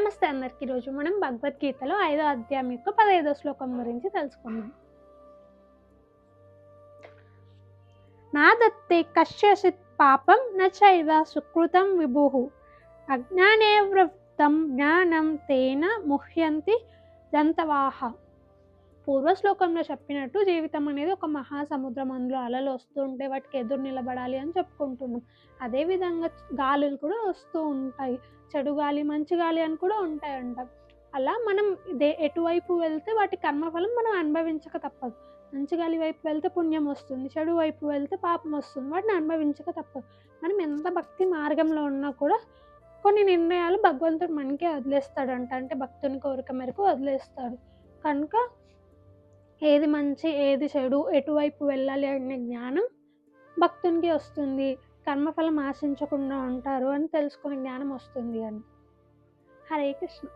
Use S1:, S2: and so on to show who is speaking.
S1: నమస్తే అందరికి. ఈరోజు మనం భగవద్గీతలో 5వ అధ్యాయం యొక్క 15వ శ్లోకం గురించి తెలుసుకుందాం. నా దత్తే కశ్చిత్ పాపం న చైవ సుకృతం విభుః అజ్ఞానే వృత్తం జ్ఞానం తేన ముహ్యంతి జంతవాః. పూర్వ శ్లోకంలో చెప్పినట్టు జీవితం అనేది ఒక మహాసముద్రం. అందులో అలలు వస్తూ ఉంటే వాటికి ఎదురు నిలబడాలి అని చెప్పుకుంటున్నాం. అదేవిధంగా గాలులు కూడా వస్తూ ఉంటాయి. చెడు గాలి, మంచి గాలి అని కూడా ఉంటాయంట. అలా మనం ఎటువైపు వెళ్తే వాటి కర్మఫలం మనం అనుభవించక తప్పదు. మంచి గాలి వైపు వెళ్తే పుణ్యం వస్తుంది, చెడు వైపు వెళ్తే పాపం వస్తుంది. వాటిని అనుభవించక తప్పదు. మనం ఎంత భక్తి మార్గంలో ఉన్నా కూడా కొన్ని నిర్ణయాలు భగవంతుడు మనకే వదిలేస్తాడంట. అంటే భక్తుని కోరిక మేరకు వదిలేస్తాడు. కనుక ఏది మంచి, ఏది చెడు, ఎటువైపు వెళ్ళాలి అనే జ్ఞానం భక్తునికి వస్తుంది. కర్మఫలం ఆశించకుండా ఉంటారు అని తెలుసుకునే జ్ఞానం వస్తుంది అని. హరే కృష్ణ.